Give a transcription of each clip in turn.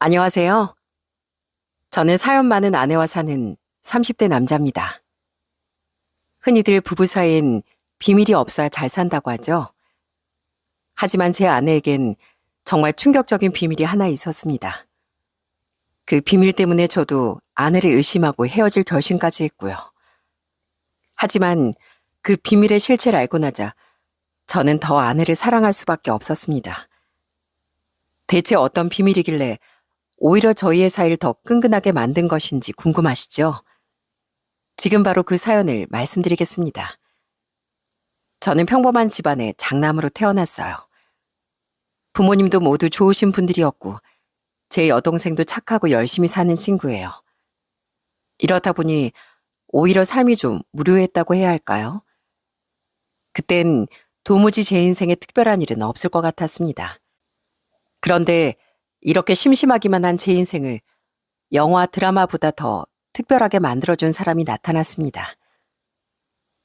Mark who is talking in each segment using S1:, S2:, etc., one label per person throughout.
S1: 안녕하세요. 저는 사연 많은 아내와 사는 30대 남자입니다. 흔히들 부부 사이엔 비밀이 없어야 잘 산다고 하죠. 하지만 제 아내에겐 정말 충격적인 비밀이 하나 있었습니다. 그 비밀 때문에 저도 아내를 의심하고 헤어질 결심까지 했고요. 하지만 그 비밀의 실체를 알고 나자 저는 더 아내를 사랑할 수밖에 없었습니다. 대체 어떤 비밀이길래 오히려 저희의 사이를 더 끈끈하게 만든 것인지 궁금하시죠? 지금 바로 그 사연을 말씀드리겠습니다. 저는 평범한 집안의 장남으로 태어났어요. 부모님도 모두 좋으신 분들이었고 제 여동생도 착하고 열심히 사는 친구예요. 이렇다 보니 오히려 삶이 좀 무료했다고 해야 할까요? 그땐 도무지 제 인생에 특별한 일은 없을 것 같았습니다. 그런데 이렇게 심심하기만 한 제 인생을 영화 드라마보다 더 특별하게 만들어준 사람이 나타났습니다.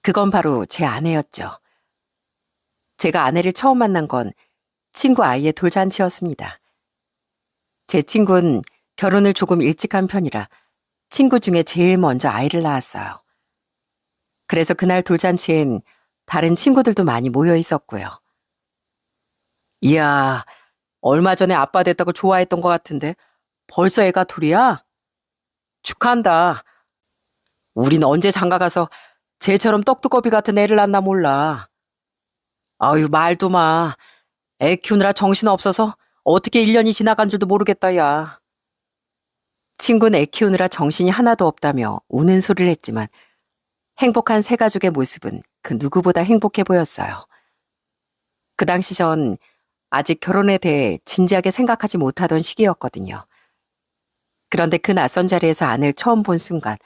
S1: 그건 바로 제 아내였죠. 제가 아내를 처음 만난 건 친구 아이의 돌잔치였습니다. 제 친구는 결혼을 조금 일찍 한 편이라 친구 중에 제일 먼저 아이를 낳았어요. 그래서 그날 돌잔치엔 다른 친구들도 많이 모여 있었고요. 이야, 얼마 전에 아빠 됐다고 좋아했던 것 같은데 벌써 애가 둘이야? 축하한다. 우린 언제 장가가서 쟤처럼 떡두꺼비 같은 애를 낳나 몰라. 아유, 말도 마. 애 키우느라 정신없어서 어떻게 1년이 지나간 줄도 모르겠다, 야. 친구는 애 키우느라 정신이 하나도 없다며 우는 소리를 했지만 행복한 새 가족의 모습은 그 누구보다 행복해 보였어요. 그 당시 전 아직 결혼에 대해 진지하게 생각하지 못하던 시기였거든요. 그런데 그 낯선 자리에서 아내를 처음 본 순간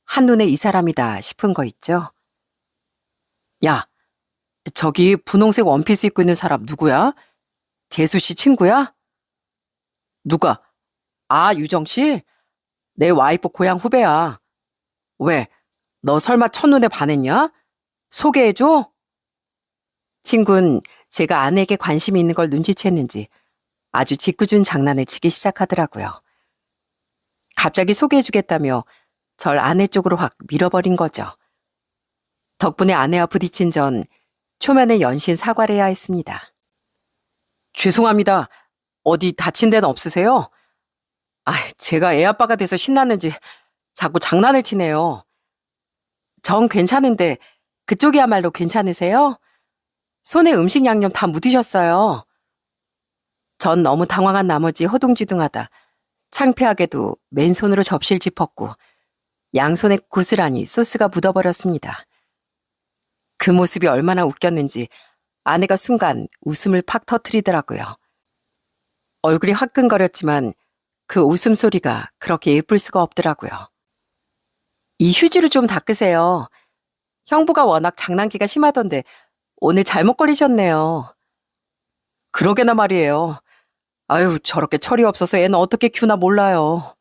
S1: 한눈에 이 사람이다 싶은 거 있죠? 야, 저기 분홍색 원피스 입고 있는 사람 누구야? 재수 씨 친구야? 누가? 아, 유정 씨? 내 와이프 고향 후배야. 왜? 너 설마 첫눈에 반했냐? 소개해줘? 친구는 제가 아내에게 관심이 있는 걸 눈치챘는지 아주 짓궂은 장난을 치기 시작하더라고요. 갑자기 소개해주겠다며 절 아내 쪽으로 확 밀어버린 거죠. 덕분에 아내와 부딪힌 전 초면에 연신 사과를 해야 했습니다. 죄송합니다. 어디 다친 데는 없으세요? 아, 제가 애 아빠가 돼서 신났는지 자꾸 장난을 치네요. 전 괜찮은데 그쪽이야말로 괜찮으세요? 손에 음식 양념 다 묻으셨어요. 전 너무 당황한 나머지 허둥지둥하다 창피하게도 맨손으로 접시를 짚었고 양손에 고스란히 소스가 묻어버렸습니다. 그 모습이 얼마나 웃겼는지 아내가 순간 웃음을 팍 터뜨리더라고요. 얼굴이 화끈거렸지만 그 웃음소리가 그렇게 예쁠 수가 없더라고요. 이 휴지로 좀 닦으세요. 형부가 워낙 장난기가 심하던데 오늘 잘못 걸리셨네요. 그러게나 말이에요. 아유, 저렇게 철이 없어서 애는 어떻게 키우나 몰라요.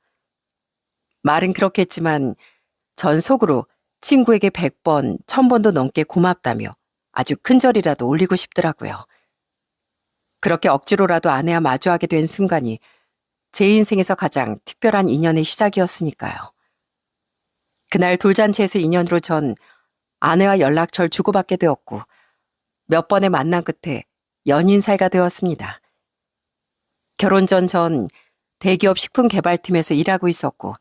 S1: 말은 그렇게 했지만 전 속으로 친구에게 100번, 1000번도 넘게 고맙다며 아주 큰 절이라도 올리고 싶더라고요. 그렇게 억지로라도 아내와 마주하게 된 순간이 제 인생에서 가장 특별한 인연의 시작이었으니까요. 그날 돌잔치에서 인연으로 전 아내와 연락처를 주고받게 되었고 몇 번의 만남 끝에 연인 사이가 되었습니다. 결혼 전 대기업 식품개발팀에서 일하고 있었고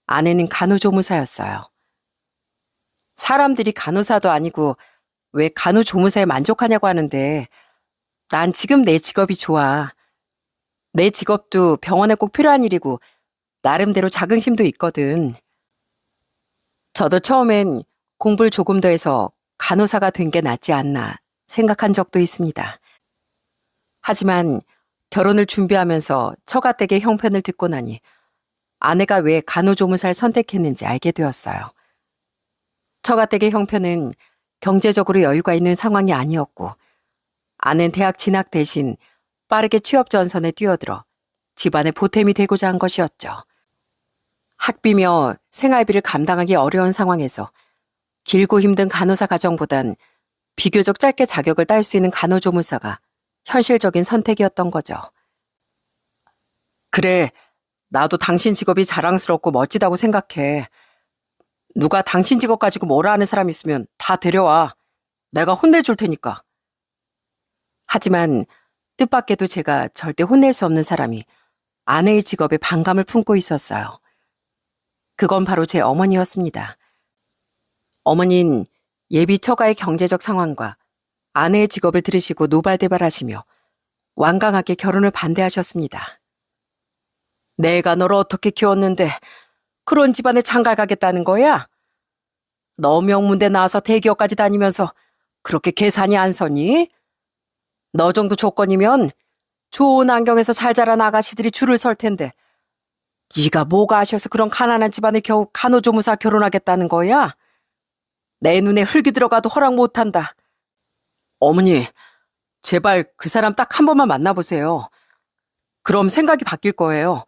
S1: 아내는 간호조무사였어요. 사람들이 간호사도 아니고 왜 간호조무사에 만족하냐고 하는데 난 지금 내 직업이 좋아. 내 직업도 병원에 꼭 필요한 일이고 나름대로 자긍심도 있거든. 저도 처음엔 공부를 조금 더 해서 간호사가 된 게 낫지 않나 생각한 적도 있습니다. 하지만 결혼을 준비하면서 처가댁의 형편을 듣고 나니 아내가 왜 간호조무사를 선택했는지 알게 되었어요. 처가댁의 형편은 경제적으로 여유가 있는 상황이 아니었고 아내는 대학 진학 대신 빠르게 취업 전선에 뛰어들어 집안의 보탬이 되고자 한 것이었죠. 학비며 생활비를 감당하기 어려운 상황에서 길고 힘든 간호사 가정보단 비교적 짧게 자격을 딸 수 있는 간호조무사가 현실적인 선택이었던 거죠. 그래, 나도 당신 직업이 자랑스럽고 멋지다고 생각해. 누가 당신 직업 가지고 뭐라 하는 사람 있으면 다 데려와. 내가 혼내줄 테니까. 하지만 뜻밖에도 제가 절대 혼낼 수 없는 사람이 아내의 직업에 반감을 품고 있었어요. 그건 바로 제 어머니였습니다. 어머니는 예비 처가의 경제적 상황과 아내의 직업을 들으시고 노발대발하시며 완강하게 결혼을 반대하셨습니다. 내가 너를 어떻게 키웠는데 그런 집안에 장가 가겠다는 거야? 너 명문대 나와서 대기업까지 다니면서 그렇게 계산이 안 서니? 너 정도 조건이면 좋은 안경에서 잘 자란 아가씨들이 줄을 설 텐데 네가 뭐가 아쉬워서 그런 가난한 집안에 겨우 간호조무사 결혼하겠다는 거야? 내 눈에 흙이 들어가도 허락 못한다. 어머니, 제발 그 사람 딱 한 번만 만나보세요. 그럼 생각이 바뀔 거예요.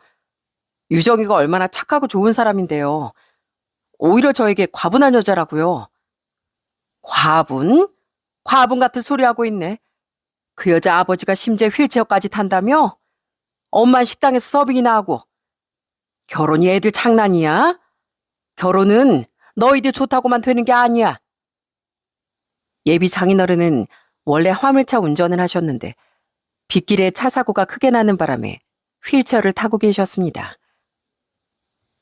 S1: 유정이가 얼마나 착하고 좋은 사람인데요. 오히려 저에게 과분한 여자라고요. 과분? 과분 같은 소리 하고 있네. 그 여자 아버지가 심지어 휠체어까지 탄다며? 엄만 식당에서 서빙이나 하고. 결혼이 애들 장난이야? 결혼은 너희들 좋다고만 되는 게 아니야. 예비 장인어른은 원래 화물차 운전을 하셨는데 빗길에 차 사고가 크게 나는 바람에 휠체어를 타고 계셨습니다.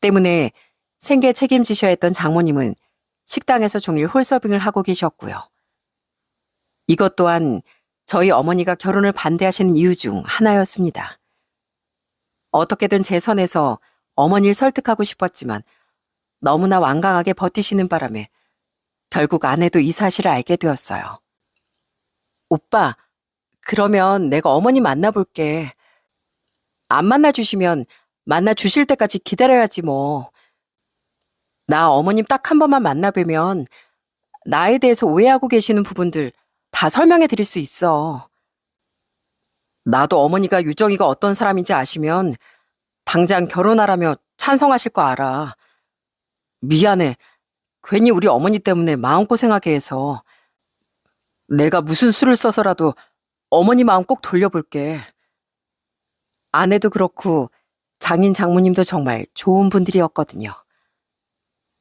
S1: 때문에 생계 책임지셔야 했던 장모님은 식당에서 종일 홀서빙을 하고 계셨고요. 이것 또한 저희 어머니가 결혼을 반대하시는 이유 중 하나였습니다. 어떻게든 제 선에서 어머니를 설득하고 싶었지만 너무나 완강하게 버티시는 바람에 결국 아내도 이 사실을 알게 되었어요. 오빠, 그러면 내가 어머니 만나볼게. 안 만나주시면 만나주실 때까지 기다려야지 뭐. 나 어머님 딱 한 번만 만나뵈면 나에 대해서 오해하고 계시는 부분들 다 설명해 드릴 수 있어. 나도 어머니가 유정이가 어떤 사람인지 아시면 당장 결혼하라며 찬성하실 거 알아. 미안해. 괜히 우리 어머니 때문에 마음고생하게 해서. 내가 무슨 수를 써서라도 어머니 마음 꼭 돌려볼게. 아내도 그렇고 장인 장모님도 정말 좋은 분들이었거든요.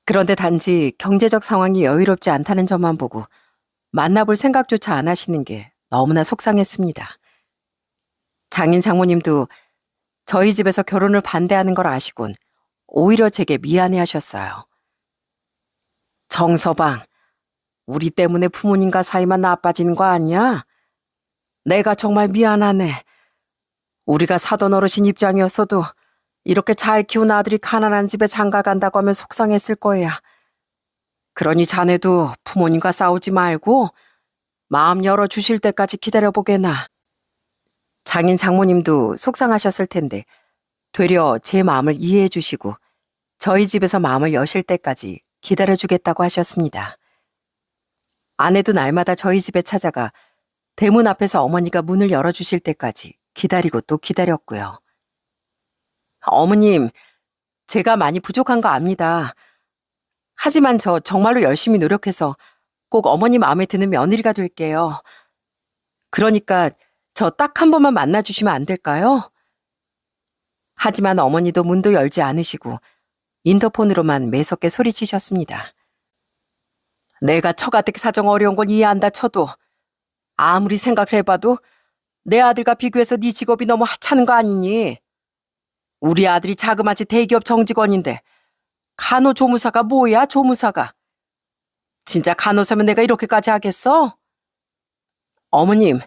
S1: 그런데 단지 경제적 상황이 여유롭지 않다는 점만 보고 만나볼 생각조차 안 하시는 게 너무나 속상했습니다. 장인 장모님도 저희 집에서 결혼을 반대하는 걸 아시곤 오히려 제게 미안해하셨어요. 정서방, 우리 때문에 부모님과 사이만 나빠지는 거 아니야? 내가 정말 미안하네. 우리가 사돈 어르신 입장이었어도 이렇게 잘 키운 아들이 가난한 집에 장가 간다고 하면 속상했을 거야. 그러니 자네도 부모님과 싸우지 말고 마음 열어주실 때까지 기다려보게나. 장인 장모님도 속상하셨을 텐데 되려 제 마음을 이해해 주시고 저희 집에서 마음을 여실 때까지 기다려주겠다고 하셨습니다. 아내도 날마다 저희 집에 찾아가 대문 앞에서 어머니가 문을 열어주실 때까지 기다리고 또 기다렸고요. 어머님, 제가 많이 부족한 거 압니다. 하지만 저 정말로 열심히 노력해서 꼭 어머니 마음에 드는 며느리가 될게요. 그러니까 저 딱 한 번만 만나주시면 안 될까요? 하지만 어머니도 문도 열지 않으시고 인터폰으로만 매섭게 소리치셨습니다. 내가 처가댁 사정 어려운 건 이해한다 쳐도 아무리 생각을 해봐도 내 아들과 비교해서 네 직업이 너무 하찮은 거 아니니? 우리 아들이 자그마치 대기업 정직원인데 간호조무사가 뭐야, 조무사가. 진짜 간호사면 내가 이렇게까지 하겠어? 어머님,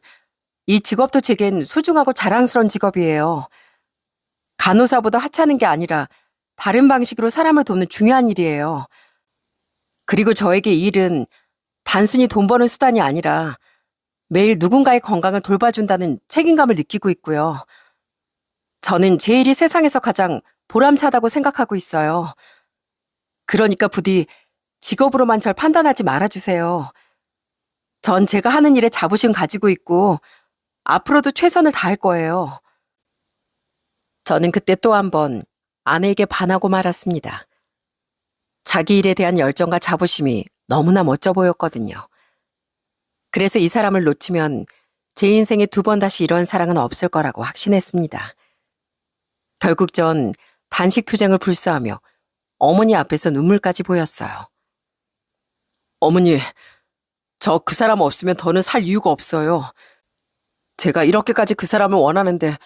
S1: 이 직업도 제겐 소중하고 자랑스러운 직업이에요. 간호사보다 하찮은 게 아니라 다른 방식으로 사람을 돕는 중요한 일이에요. 그리고 저에게 이 일은 단순히 돈 버는 수단이 아니라 매일 누군가의 건강을 돌봐준다는 책임감을 느끼고 있고요. 저는 제 일이 세상에서 가장 보람차다고 생각하고 있어요. 그러니까 부디 직업으로만 절 판단하지 말아주세요. 전 제가 하는 일에 자부심 가지고 있고 앞으로도 최선을 다할 거예요. 저는 그때 또 한 번 아내에게 반하고 말았습니다. 자기 일에 대한 열정과 자부심이 너무나 멋져 보였거든요. 그래서 이 사람을 놓치면 제 인생에 두 번 다시 이런 사랑은 없을 거라고 확신했습니다. 결국 전 단식 투쟁을 불사하며 어머니 앞에서 눈물까지 보였어요. 어머니, 저 그 사람 없으면 더는 살 이유가 없어요. 제가 이렇게까지 그 사람을 원하는데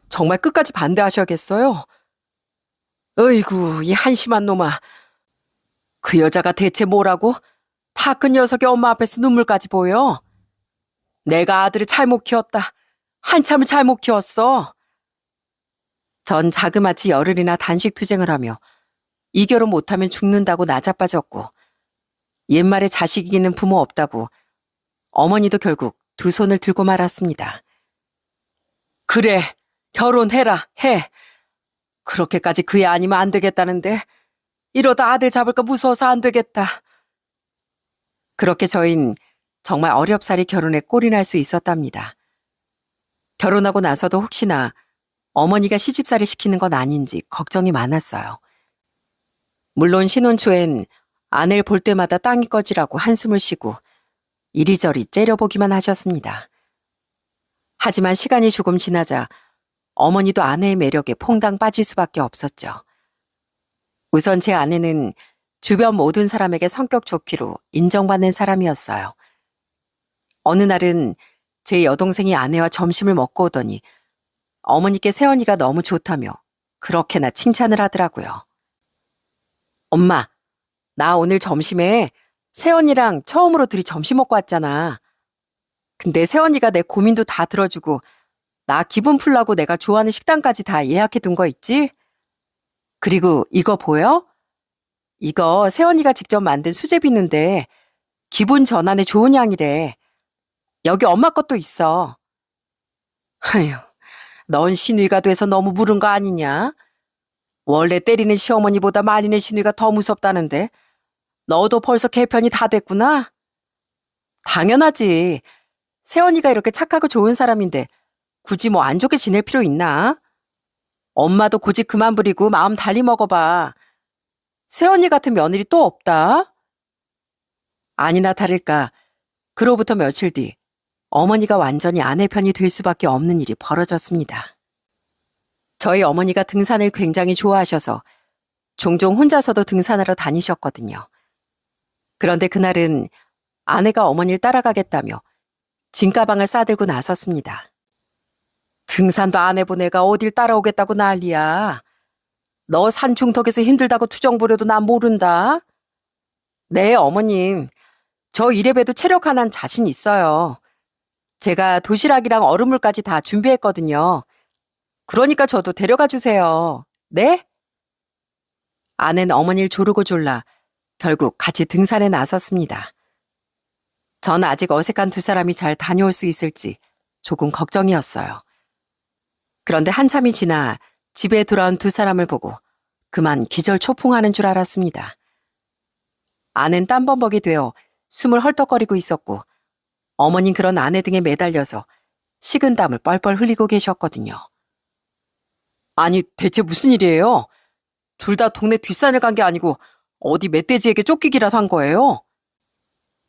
S1: 정말 끝까지 반대하셔야겠어요? 어이구, 이 한심한 놈아. 그 여자가 대체 뭐라고? 다 큰 녀석이 엄마 앞에서 눈물까지 보여. 내가 아들을 잘못 키웠다. 한참을 잘못 키웠어. 전 자그마치 열흘이나 단식 투쟁을 하며 이 결혼 못하면 죽는다고 나자빠졌고 옛말에 자식 이기는 부모 없다고 어머니도 결국 두 손을 들고 말았습니다. 그래, 결혼해라, 해. 그렇게까지 그 애 아니면 안 되겠다는데 이러다 아들 잡을까 무서워서 안 되겠다. 그렇게 저흰 정말 어렵사리 결혼에 꼴이 날 수 있었답니다. 결혼하고 나서도 혹시나 어머니가 시집살이 시키는 건 아닌지 걱정이 많았어요. 물론 신혼 초엔 아내를 볼 때마다 땅이 꺼지라고 한숨을 쉬고 이리저리 째려보기만 하셨습니다. 하지만 시간이 조금 지나자 어머니도 아내의 매력에 퐁당 빠질 수밖에 없었죠. 우선 제 아내는 주변 모든 사람에게 성격 좋기로 인정받는 사람이었어요. 어느 날은 제 여동생이 아내와 점심을 먹고 오더니 어머니께 새언니가 너무 좋다며 그렇게나 칭찬을 하더라고요. 엄마, 나 오늘 점심에 새언니랑 처음으로 둘이 점심 먹고 왔잖아. 근데 새언니가 내 고민도 다 들어주고 나 기분 풀라고 내가 좋아하는 식당까지 다 예약해 둔 거 있지? 그리고 이거 보여? 이거 새언니가 직접 만든 수제비누인데 기분 전환에 좋은 향이래. 여기 엄마 것도 있어. 아휴, 넌 시누이가 돼서 너무 물은 거 아니냐? 원래 때리는 시어머니보다 말리는 시누이가 더 무섭다는데 너도 벌써 개편이 다 됐구나? 당연하지. 새언니가 이렇게 착하고 좋은 사람인데 굳이 뭐 안 좋게 지낼 필요 있나? 엄마도 고집 그만 부리고 마음 달리 먹어봐. 새언니 같은 며느리 또 없다? 아니나 다를까 그로부터 며칠 뒤 어머니가 완전히 아내 편이 될 수밖에 없는 일이 벌어졌습니다. 저희 어머니가 등산을 굉장히 좋아하셔서 종종 혼자서도 등산하러 다니셨거든요. 그런데 그날은 아내가 어머니를 따라가겠다며 짐가방을 싸들고 나섰습니다. 등산도 안 해본 애가 어딜 따라오겠다고 난리야. 너 산 중턱에서 힘들다고 투정 부려도 난 모른다. 네, 어머님. 저 이래봬도 체력 하나는 자신 있어요. 제가 도시락이랑 얼음물까지 다 준비했거든요. 그러니까 저도 데려가 주세요. 네? 아내는 어머니를 조르고 졸라 결국 같이 등산에 나섰습니다. 전 아직 어색한 두 사람이 잘 다녀올 수 있을지 조금 걱정이었어요. 그런데 한참이 지나 집에 돌아온 두 사람을 보고 그만 기절초풍하는 줄 알았습니다. 아내는 땀범벅이 되어 숨을 헐떡거리고 있었고 어머닌 그런 아내 등에 매달려서 식은 땀을 뻘뻘 흘리고 계셨거든요. 아니 대체 무슨 일이에요? 둘 다 동네 뒷산을 간 게 아니고 어디 멧돼지에게 쫓기기라도 한 거예요?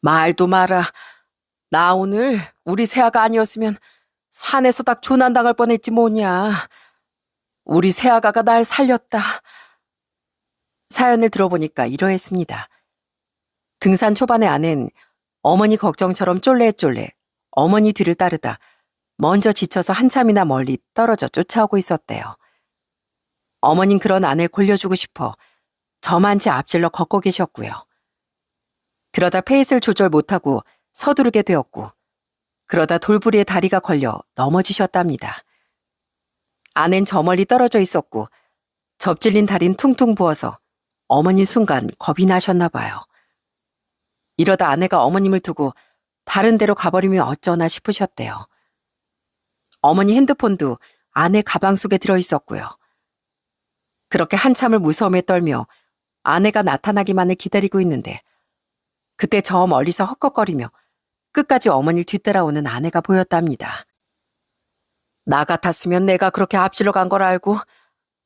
S1: 말도 마라. 나 오늘 우리 새아가 아니었으면 산에서 딱 조난당할 뻔했지 뭐냐. 우리 새아가가 날 살렸다. 사연을 들어보니까 이러했습니다. 등산 초반의 아내는 어머니 걱정처럼 쫄래쫄래 어머니 뒤를 따르다 먼저 지쳐서 한참이나 멀리 떨어져 쫓아오고 있었대요. 어머닌 그런 아내를 골려주고 싶어 저만치 앞질러 걷고 계셨고요. 그러다 페이스를 조절 못하고 서두르게 되었고 그러다 돌부리에 다리가 걸려 넘어지셨답니다. 아낸 저 멀리 떨어져 있었고 접질린 다리는 퉁퉁 부어서 어머니 순간 겁이 나셨나 봐요. 이러다 아내가 어머님을 두고 다른 데로 가버리면 어쩌나 싶으셨대요. 어머니 핸드폰도 아내 가방 속에 들어있었고요. 그렇게 한참을 무서움에 떨며 아내가 나타나기만을 기다리고 있는데 그때 저 멀리서 헉헉거리며 끝까지 어머니를 뒤따라오는 아내가 보였답니다. 나 같았으면 내가 그렇게 앞질러 간 걸 알고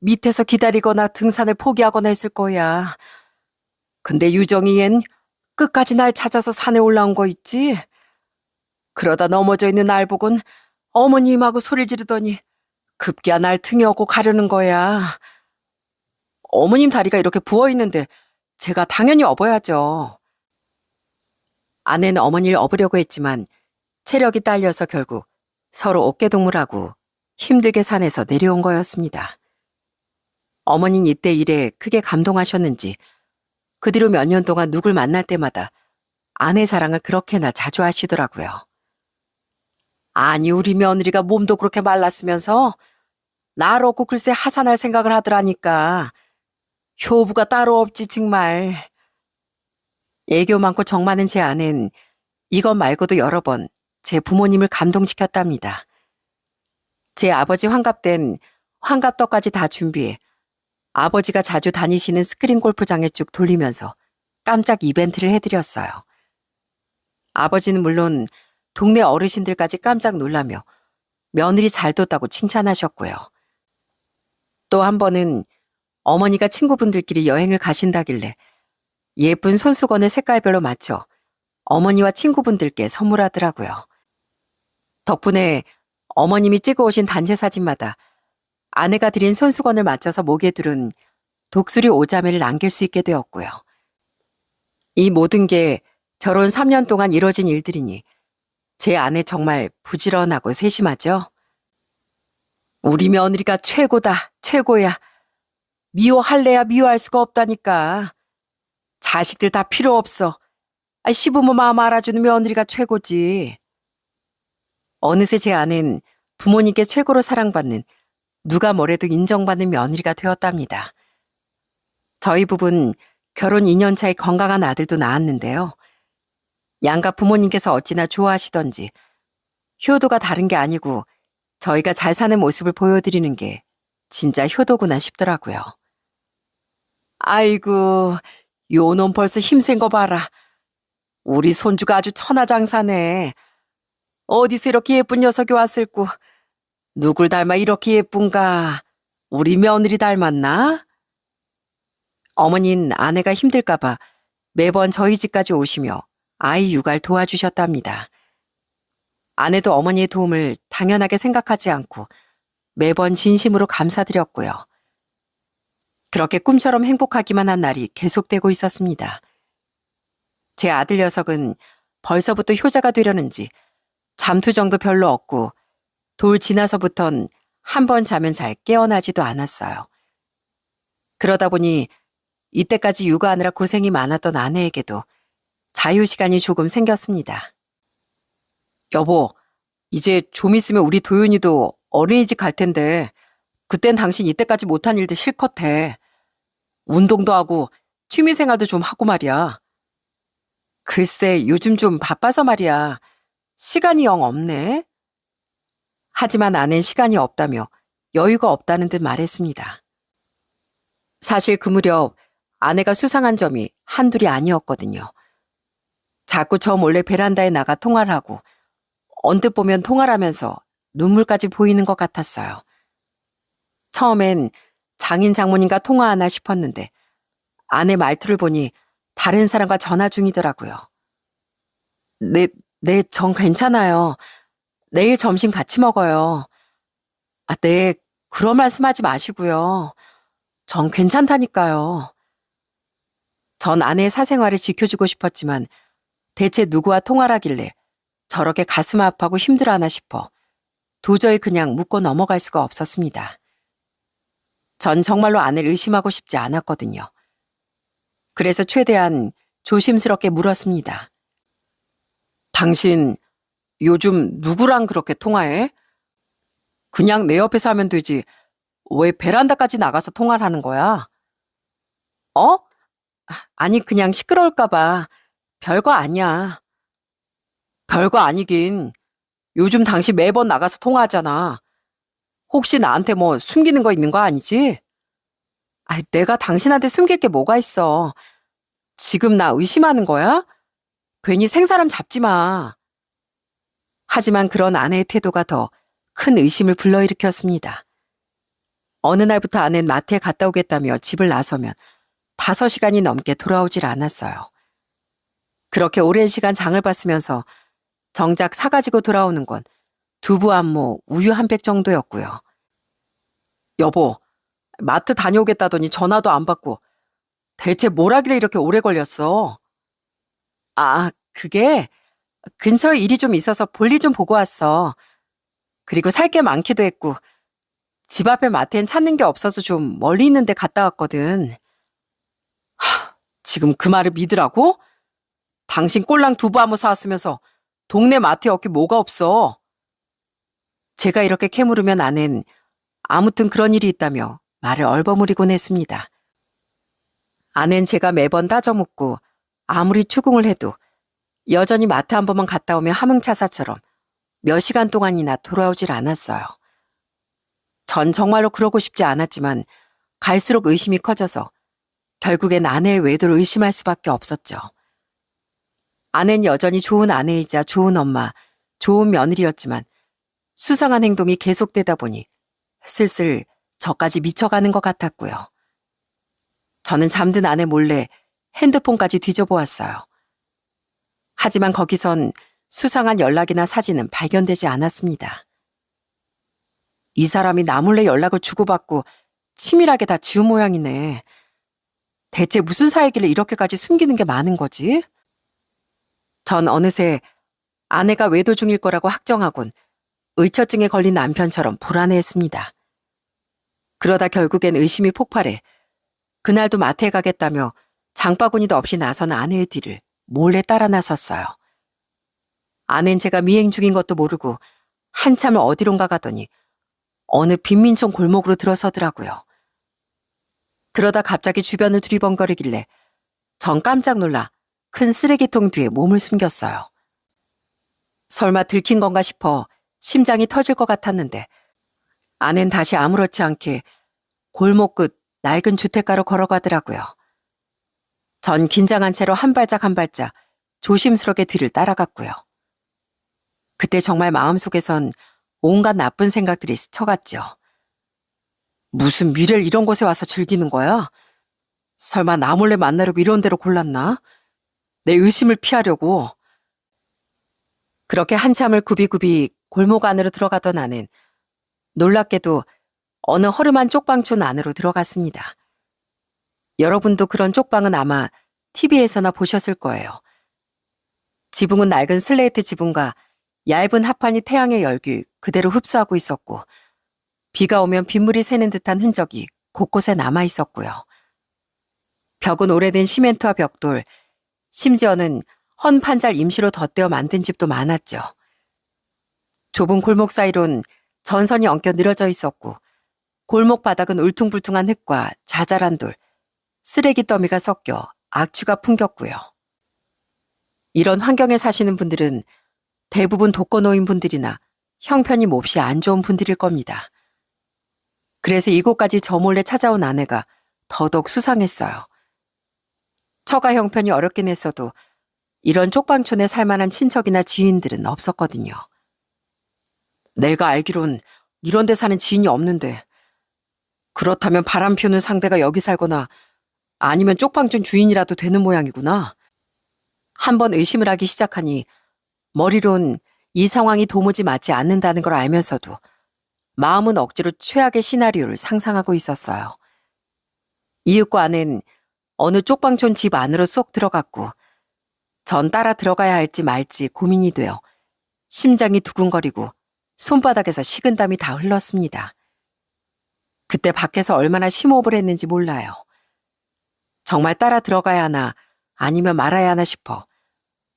S1: 밑에서 기다리거나 등산을 포기하거나 했을 거야. 근데 유정이 얜 끝까지 날 찾아서 산에 올라온 거 있지? 그러다 넘어져 있는 날 보곤 어머님하고 소리 지르더니 급기야 날 등에 업고 가려는 거야. 어머님 다리가 이렇게 부어있는데 제가 당연히 업어야죠. 아내는 어머니를 업으려고 했지만 체력이 딸려서 결국 서로 어깨동무라고 힘들게 산에서 내려온 거였습니다. 어머니는 이때 일에 크게 감동하셨는지 그 뒤로 몇 년 동안 누굴 만날 때마다 아내 자랑을 그렇게나 자주 하시더라고요. 아니 우리 며느리가 몸도 그렇게 말랐으면서 날 얻고 글쎄 하산할 생각을 하더라니까. 효부가 따로 없지 정말. 애교 많고 정 많은 제 아내는 이것 말고도 여러 번 제 부모님을 감동시켰답니다. 제 아버지 환갑 땐 환갑떡까지 다 준비해 아버지가 자주 다니시는 스크린 골프장에 쭉 돌리면서 깜짝 이벤트를 해드렸어요. 아버지는 물론 동네 어르신들까지 깜짝 놀라며 며느리 잘 뒀다고 칭찬하셨고요. 또 한 번은 어머니가 친구분들끼리 여행을 가신다길래 예쁜 손수건을 색깔별로 맞춰 어머니와 친구분들께 선물하더라고요. 덕분에 어머님이 찍어오신 단체 사진마다 아내가 드린 손수건을 맞춰서 목에 두른 독수리 오자매를 남길 수 있게 되었고요. 이 모든 게 결혼 3년 동안 이뤄진 일들이니 제 아내 정말 부지런하고 세심하죠. 우리 며느리가 최고다, 최고야. 미워할래야 미워할 수가 없다니까. 자식들 다 필요 없어. 시부모 마음 알아주는 며느리가 최고지. 어느새 제 아내는 부모님께 최고로 사랑받는 누가 뭐래도 인정받는 며느리가 되었답니다. 저희 부부는 결혼 2년 차에 건강한 아들도 낳았는데요. 양가 부모님께서 어찌나 좋아하시던지 효도가 다른 게 아니고 저희가 잘 사는 모습을 보여드리는 게 진짜 효도구나 싶더라고요. 아이고, 요놈 벌써 힘센 거 봐라. 우리 손주가 아주 천하장사네. 어디서 이렇게 예쁜 녀석이 왔을꼬. 누굴 닮아 이렇게 예쁜가? 우리 며느리 닮았나? 어머니는 아내가 힘들까봐 매번 저희 집까지 오시며 아이 육아를 도와주셨답니다. 아내도 어머니의 도움을 당연하게 생각하지 않고 매번 진심으로 감사드렸고요. 그렇게 꿈처럼 행복하기만 한 날이 계속되고 있었습니다. 제 아들 녀석은 벌써부터 효자가 되려는지 잠투정도 별로 없고 돌 지나서부턴 한 번 자면 잘 깨어나지도 않았어요. 그러다 보니 이때까지 육아하느라 고생이 많았던 아내에게도 자유시간이 조금 생겼습니다. 여보, 이제 좀 있으면 우리 도윤이도 어린이집 갈 텐데 그땐 당신 이때까지 못한 일들 실컷 해. 운동도 하고 취미생활도 좀 하고 말이야. 글쎄 요즘 좀 바빠서 말이야. 시간이 영 없네. 하지만 아내는 시간이 없다며 여유가 없다는 듯 말했습니다. 사실 그 무렵 아내가 수상한 점이 한둘이 아니었거든요. 자꾸 저 몰래 베란다에 나가 통화를 하고 언뜻 보면 통화를 하면서 눈물까지 보이는 것 같았어요. 처음엔 장인 장모님과 통화하나 싶었는데 아내 말투를 보니 다른 사람과 전화 중이더라고요. 네, 전 괜찮아요. 내일 점심 같이 먹어요. 네, 그런 말씀하지 마시고요. 전 괜찮다니까요. 전 아내의 사생활을 지켜주고 싶었지만 대체 누구와 통화를 하길래 저렇게 가슴 아파하고 힘들어하나 싶어 도저히 그냥 묻고 넘어갈 수가 없었습니다. 전 정말로 아내를 의심하고 싶지 않았거든요. 그래서 최대한 조심스럽게 물었습니다. 당신 요즘 누구랑 그렇게 통화해? 그냥 내 옆에서 하면 되지. 왜 베란다까지 나가서 통화를 하는 거야? 어? 아니 그냥 시끄러울까 봐. 별거 아니야. 별거 아니긴. 요즘 당신 매번 나가서 통화하잖아. 혹시 나한테 뭐 숨기는 거 있는 거 아니지? 내가 당신한테 숨길 게 뭐가 있어. 지금 나 의심하는 거야? 괜히 생사람 잡지 마. 하지만 그런 아내의 태도가 더 큰 의심을 불러일으켰습니다. 어느 날부터 아내는 마트에 갔다 오겠다며 집을 나서면 5시간이 넘게 돌아오질 않았어요. 그렇게 오랜 시간 장을 봤으면서 정작 사가지고 돌아오는 건 두부 한 모, 우유 한 팩 정도였고요. 여보, 마트 다녀오겠다더니 전화도 안 받고 대체 뭘 하길래 이렇게 오래 걸렸어? 아, 그게 근처에 일이 좀 있어서 볼일 좀 보고 왔어. 그리고 살 게 많기도 했고 집 앞에 마트엔 찾는 게 없어서 좀 멀리 있는 데 갔다 왔거든. 지금 그 말을 믿으라고? 당신 꼴랑 두부 한모 사왔으면서 동네 마트에 얻기 뭐가 없어. 제가 이렇게 캐물으면 아는 아무튼 그런 일이 있다며 말을 얼버무리곤 했습니다. 아는 제가 매번 따져묻고 아무리 추궁을 해도 여전히 마트 한 번만 갔다 오면 함흥차사처럼 몇 시간 동안이나 돌아오질 않았어요. 전 정말로 그러고 싶지 않았지만 갈수록 의심이 커져서 결국엔 아내의 외도를 의심할 수밖에 없었죠. 아내는 여전히 좋은 아내이자 좋은 엄마, 좋은 며느리였지만 수상한 행동이 계속되다 보니 슬슬 저까지 미쳐가는 것 같았고요. 저는 잠든 아내 몰래 핸드폰까지 뒤져보았어요. 하지만 거기선 수상한 연락이나 사진은 발견되지 않았습니다. 이 사람이 나 몰래 연락을 주고받고 치밀하게 다 지운 모양이네. 대체 무슨 사이길래 이렇게까지 숨기는 게 많은 거지? 전 어느새 아내가 외도 중일 거라고 확정하곤 의처증에 걸린 남편처럼 불안해했습니다. 그러다 결국엔 의심이 폭발해 그날도 마트에 가겠다며 장바구니도 없이 나선 아내의 뒤를 몰래 따라 나섰어요. 아내는 제가 미행 중인 것도 모르고 한참을 어디론가 가더니 어느 빈민촌 골목으로 들어서더라고요. 그러다 갑자기 주변을 두리번거리길래 전 깜짝 놀라 큰 쓰레기통 뒤에 몸을 숨겼어요. 설마 들킨 건가 싶어 심장이 터질 것 같았는데 아내는 다시 아무렇지 않게 골목 끝 낡은 주택가로 걸어가더라고요. 전 긴장한 채로 한 발짝 한 발짝 조심스럽게 뒤를 따라갔고요. 그때 정말 마음속에선 온갖 나쁜 생각들이 스쳐갔죠. 무슨 미래를 이런 곳에 와서 즐기는 거야? 설마 나 몰래 만나려고 이런 데로 골랐나? 내 의심을 피하려고. 그렇게 한참을 굽이굽이 골목 안으로 들어가던 나는 놀랍게도 어느 허름한 쪽방촌 안으로 들어갔습니다. 여러분도 그런 쪽방은 아마 TV에서나 보셨을 거예요. 지붕은 낡은 슬레이트 지붕과 얇은 합판이 태양의 열기 그대로 흡수하고 있었고 비가 오면 빗물이 새는 듯한 흔적이 곳곳에 남아 있었고요. 벽은 오래된 시멘트와 벽돌, 심지어는 헌 판잘 임시로 덧대어 만든 집도 많았죠. 좁은 골목 사이론 전선이 엉켜 늘어져 있었고 골목 바닥은 울퉁불퉁한 흙과 자잘한 돌, 쓰레기 더미가 섞여 악취가 풍겼고요. 이런 환경에 사시는 분들은 대부분 독거노인 분들이나 형편이 몹시 안 좋은 분들일 겁니다. 그래서 이곳까지 저 몰래 찾아온 아내가 더더욱 수상했어요. 처가 형편이 어렵긴 했어도 이런 쪽방촌에 살만한 친척이나 지인들은 없었거든요. 내가 알기론 이런 데 사는 지인이 없는데 그렇다면 바람 피우는 상대가 여기 살거나 아니면 쪽방촌 주인이라도 되는 모양이구나. 한번 의심을 하기 시작하니 머리론 이 상황이 도무지 맞지 않는다는 걸 알면서도 마음은 억지로 최악의 시나리오를 상상하고 있었어요. 이윽고 아는 어느 쪽방촌 집 안으로 쏙 들어갔고 전 따라 들어가야 할지 말지 고민이 되어 심장이 두근거리고 손바닥에서 식은땀이 다 흘렀습니다. 그때 밖에서 얼마나 심호흡을 했는지 몰라요. 정말 따라 들어가야 하나 아니면 말아야 하나 싶어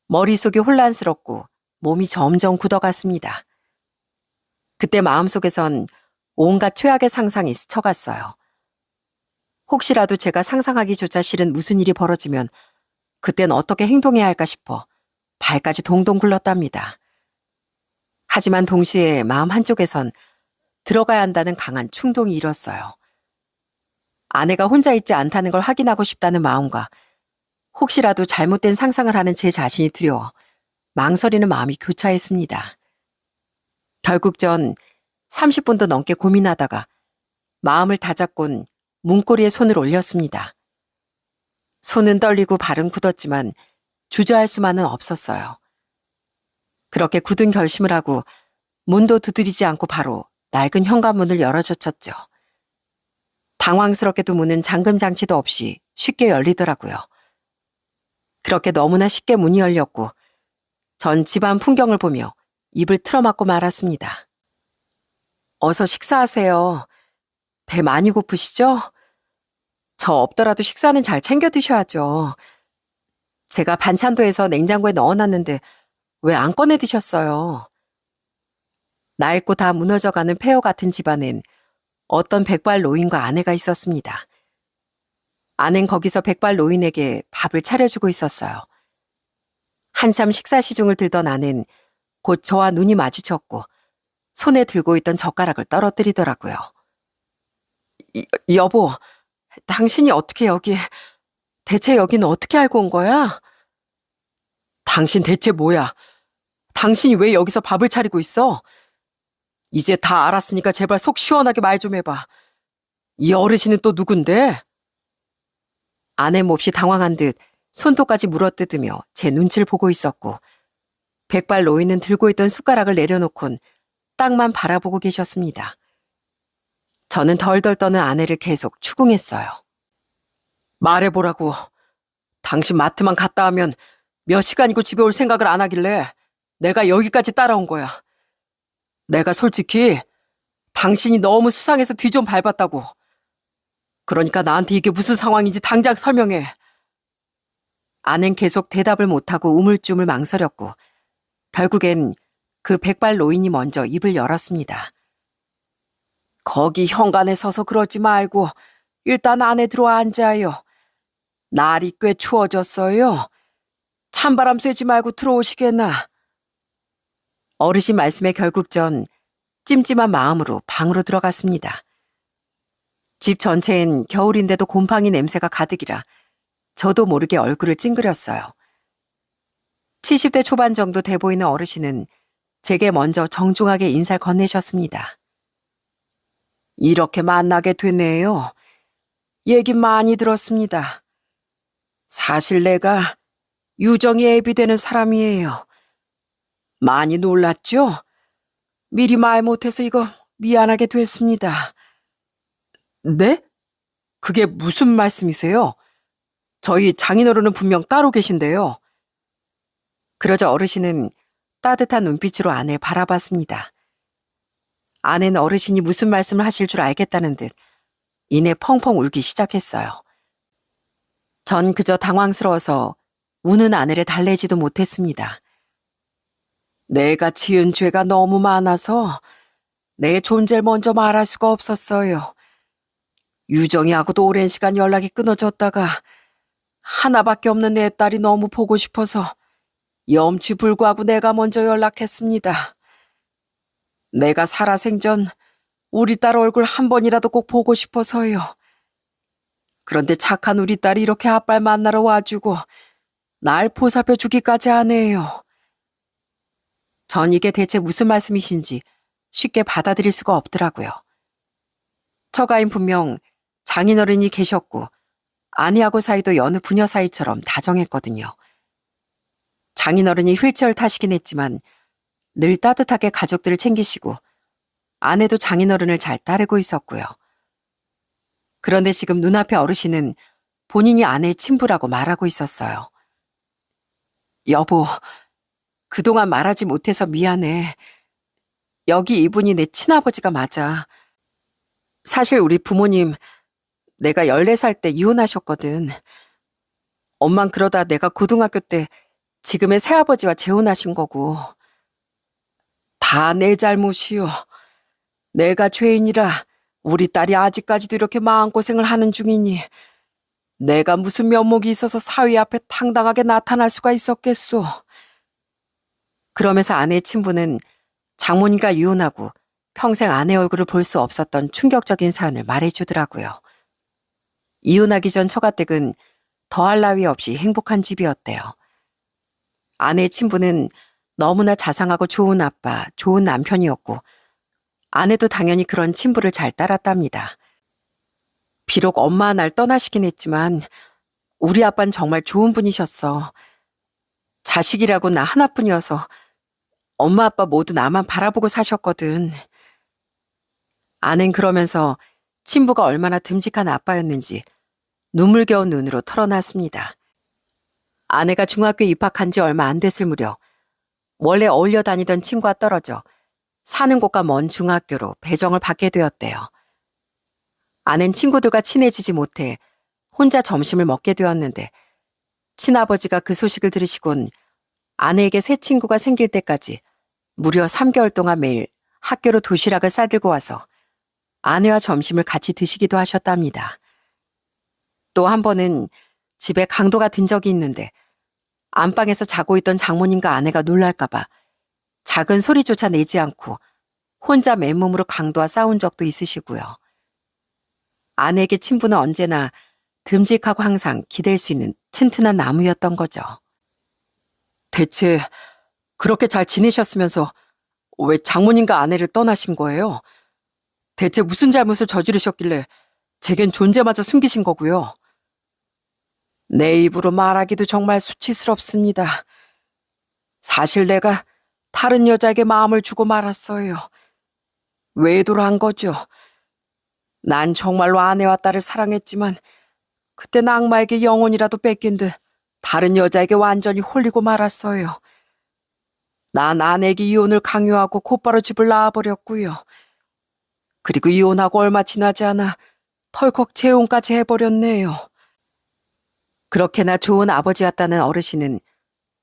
S1: 머릿속이 혼란스럽고 몸이 점점 굳어갔습니다. 그때 마음속에선 온갖 최악의 상상이 스쳐갔어요. 혹시라도 제가 상상하기조차 싫은 무슨 일이 벌어지면 그땐 어떻게 행동해야 할까 싶어 발까지 동동 굴렀답니다. 하지만 동시에 마음 한쪽에선 들어가야 한다는 강한 충동이 일었어요. 아내가 혼자 있지 않다는 걸 확인하고 싶다는 마음과 혹시라도 잘못된 상상을 하는 제 자신이 두려워 망설이는 마음이 교차했습니다. 결국 전 30분도 넘게 고민하다가 마음을 다잡곤 문고리에 손을 올렸습니다. 손은 떨리고 발은 굳었지만 주저할 수만은 없었어요. 그렇게 굳은 결심을 하고 문도 두드리지 않고 바로 낡은 현관문을 열어젖혔죠. 당황스럽게도 문은 잠금 장치도 없이 쉽게 열리더라고요. 그렇게 너무나 쉽게 문이 열렸고 전 집안 풍경을 보며 입을 틀어막고 말았습니다. 어서 식사하세요. 배 많이 고프시죠? 저 없더라도 식사는 잘 챙겨 드셔야죠. 제가 반찬도 해서 냉장고에 넣어놨는데 왜 안 꺼내 드셨어요? 낡고 다 무너져가는 폐허 같은 집안엔 어떤 백발 노인과 아내가 있었습니다. 아낸 거기서 백발 노인에게 밥을 차려주고 있었어요. 한참 식사 시중을 들던 아낸 곧 저와 눈이 마주쳤고 손에 들고 있던 젓가락을 떨어뜨리더라고요. 여보, 당신이 어떻게 대체 여기는 어떻게 알고 온 거야? 당신 대체 뭐야? 당신이 왜 여기서 밥을 차리고 있어? 이제 다 알았으니까 제발 속 시원하게 말 좀 해봐. 이 어르신은 또 누군데? 아내 몹시 당황한 듯 손톱까지 물어뜯으며 제 눈치를 보고 있었고 백발 노인은 들고 있던 숟가락을 내려놓곤 땅만 바라보고 계셨습니다. 저는 덜덜 떠는 아내를 계속 추궁했어요. 말해보라고. 당신 마트만 갔다 하면 몇 시간이고 집에 올 생각을 안 하길래 내가 여기까지 따라온 거야. 내가 솔직히 당신이 너무 수상해서 뒤 좀 밟았다고. 그러니까 나한테 이게 무슨 상황인지 당장 설명해. 아는 계속 대답을 못하고 우물쭈물 망설였고 결국엔 그 백발 노인이 먼저 입을 열었습니다. 거기 현관에 서서 그러지 말고 일단 안에 들어와 앉아요. 날이 꽤 추워졌어요. 찬바람 쐬지 말고 들어오시겠나. 어르신 말씀에 결국 전 찜찜한 마음으로 방으로 들어갔습니다. 집 전체엔 겨울인데도 곰팡이 냄새가 가득이라 저도 모르게 얼굴을 찡그렸어요. 70대 초반 정도 돼 보이는 어르신은 제게 먼저 정중하게 인사를 건네셨습니다. 이렇게 만나게 되네요. 얘기 많이 들었습니다. 사실 내가 유정이 애비되는 사람이에요. 많이 놀랐죠? 미리 말 못해서 이거 미안하게 됐습니다. 네? 그게 무슨 말씀이세요? 저희 장인어른은 분명 따로 계신데요. 그러자 어르신은 따뜻한 눈빛으로 아내를 바라봤습니다. 아내는 어르신이 무슨 말씀을 하실 줄 알겠다는 듯 이내 펑펑 울기 시작했어요. 전 그저 당황스러워서 우는 아내를 달래지도 못했습니다. 내가 지은 죄가 너무 많아서 내 존재를 먼저 말할 수가 없었어요. 유정이하고도 오랜 시간 연락이 끊어졌다가 하나밖에 없는 내 딸이 너무 보고 싶어서 염치불구하고 내가 먼저 연락했습니다. 내가 살아생전 우리 딸 얼굴 한 번이라도 꼭 보고 싶어서요. 그런데 착한 우리 딸이 이렇게 아빠를 만나러 와주고 날 보살펴 주기까지 하네요. 전 이게 대체 무슨 말씀이신지 쉽게 받아들일 수가 없더라고요. 처가인 분명 장인어른이 계셨고 아내하고 사이도 여느 부녀 사이처럼 다정했거든요. 장인어른이 휠체어를 타시긴 했지만 늘 따뜻하게 가족들을 챙기시고 아내도 장인어른을 잘 따르고 있었고요. 그런데 지금 눈앞의 어르신은 본인이 아내의 친부라고 말하고 있었어요. 여보, 그동안 말하지 못해서 미안해. 여기 이분이 내 친아버지가 맞아. 사실 우리 부모님 내가 14살 때 이혼하셨거든. 엄만 그러다 내가 고등학교 때 지금의 새아버지와 재혼하신 거고. 다 내 잘못이요. 내가 죄인이라 우리 딸이 아직까지도 이렇게 마음고생을 하는 중이니 내가 무슨 면목이 있어서 사위 앞에 당당하게 나타날 수가 있었겠소. 그러면서 아내의 친부는 장모님과 이혼하고 평생 아내 얼굴을 볼 수 없었던 충격적인 사연을 말해주더라고요. 이혼하기 전 처가댁은 더할 나위 없이 행복한 집이었대요. 아내의 친부는 너무나 자상하고 좋은 아빠, 좋은 남편이었고 아내도 당연히 그런 친부를 잘 따랐답니다. 비록 엄마 날 떠나시긴 했지만 우리 아빠는 정말 좋은 분이셨어. 자식이라고 나 하나뿐이어서 엄마 아빠 모두 나만 바라보고 사셨거든. 아낸 그러면서 친부가 얼마나 듬직한 아빠였는지 눈물겨운 눈으로 털어놨습니다. 아내가 중학교에 입학한 지 얼마 안 됐을 무렵 원래 어울려 다니던 친구와 떨어져 사는 곳과 먼 중학교로 배정을 받게 되었대요. 아낸 친구들과 친해지지 못해 혼자 점심을 먹게 되었는데 친아버지가 그 소식을 들으시곤 아내에게 새 친구가 생길 때까지 무려 3개월 동안 매일 학교로 도시락을 싸들고 와서 아내와 점심을 같이 드시기도 하셨답니다. 또 한 번은 집에 강도가 든 적이 있는데 안방에서 자고 있던 장모님과 아내가 놀랄까봐 작은 소리조차 내지 않고 혼자 맨몸으로 강도와 싸운 적도 있으시고요. 아내에게 친부는 언제나 듬직하고 항상 기댈 수 있는 튼튼한 나무였던 거죠. 대체 그렇게 잘 지내셨으면서 왜 장모님과 아내를 떠나신 거예요? 대체 무슨 잘못을 저지르셨길래 제겐 존재마저 숨기신 거고요? 내 입으로 말하기도 정말 수치스럽습니다. 사실 내가 다른 여자에게 마음을 주고 말았어요. 외도를 한 거죠. 난 정말로 아내와 딸을 사랑했지만 그땐 악마에게 영혼이라도 뺏긴 듯 다른 여자에게 완전히 홀리고 말았어요. 난 아내에게 이혼을 강요하고 곧바로 집을 나와버렸고요. 그리고 이혼하고 얼마 지나지 않아 덜컥 재혼까지 해버렸네요. 그렇게나 좋은 아버지였다는 어르신은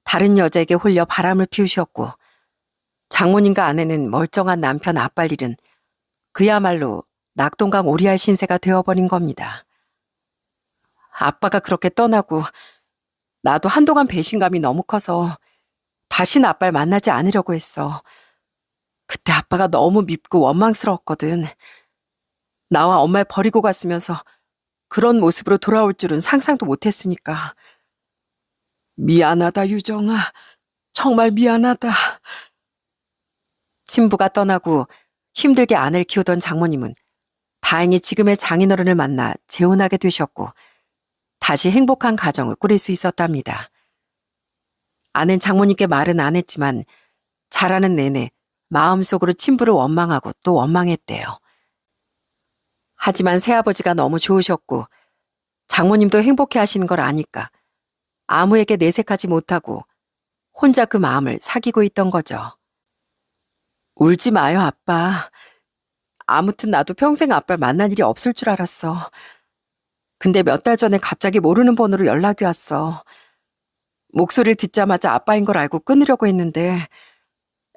S1: 다른 여자에게 홀려 바람을 피우셨고 장모님과 아내는 멀쩡한 남편 아빠일 일은 그야말로 낙동강 오리알 신세가 되어버린 겁니다. 아빠가 그렇게 떠나고 나도 한동안 배신감이 너무 커서 다시는 아빠를 만나지 않으려고 했어. 그때 아빠가 너무 밉고 원망스러웠거든. 나와 엄마를 버리고 갔으면서 그런 모습으로 돌아올 줄은 상상도 못했으니까. 미안하다, 유정아. 정말 미안하다. 친부가 떠나고 힘들게 아내를 키우던 장모님은 다행히 지금의 장인어른을 만나 재혼하게 되셨고 다시 행복한 가정을 꾸릴 수 있었답니다. 아는 장모님께 말은 안 했지만 자라는 내내 마음속으로 친부를 원망하고 또 원망했대요. 하지만 새아버지가 너무 좋으셨고 장모님도 행복해 하시는 걸 아니까 아무에게 내색하지 못하고 혼자 그 마음을 사귀고 있던 거죠. 울지 마요, 아빠. 아무튼 나도 평생 아빠를 만날 일이 없을 줄 알았어. 근데 몇 달 전에 갑자기 모르는 번호로 연락이 왔어. 목소리를 듣자마자 아빠인 걸 알고 끊으려고 했는데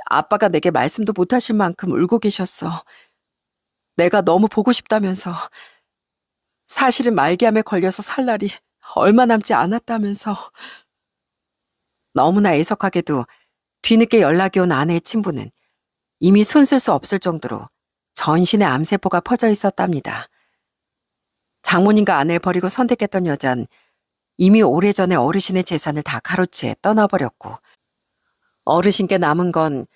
S1: 아빠가 내게 말씀도 못하실 만큼 울고 계셨어. 내가 너무 보고 싶다면서. 사실은 말기암에 걸려서 살 날이 얼마 남지 않았다면서. 너무나 애석하게도 뒤늦게 연락이 온 아내의 친부는 이미 손쓸 수 없을 정도로 전신에 암세포가 퍼져 있었답니다. 장모님과 아내를 버리고 선택했던 여잔 이미 오래전에 어르신의 재산을 다 가로채 떠나버렸고 어르신께 남은 건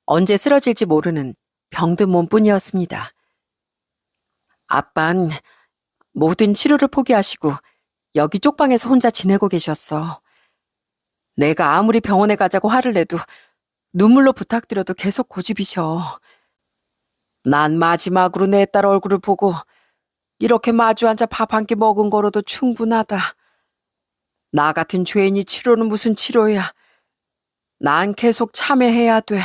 S1: 언제 쓰러질지 모르는 병든 몸뿐이었습니다. 아빤 모든 치료를 포기하시고 여기 쪽방에서 혼자 지내고 계셨어. 내가 아무리 병원에 가자고 화를 내도 눈물로 부탁드려도 계속 고집이셔. 난 마지막으로 내 딸 얼굴을 보고 이렇게 마주 앉아 밥 한 끼 먹은 거로도 충분하다. 나 같은 죄인이 치료는 무슨 치료야. 난 계속 참회해야 돼.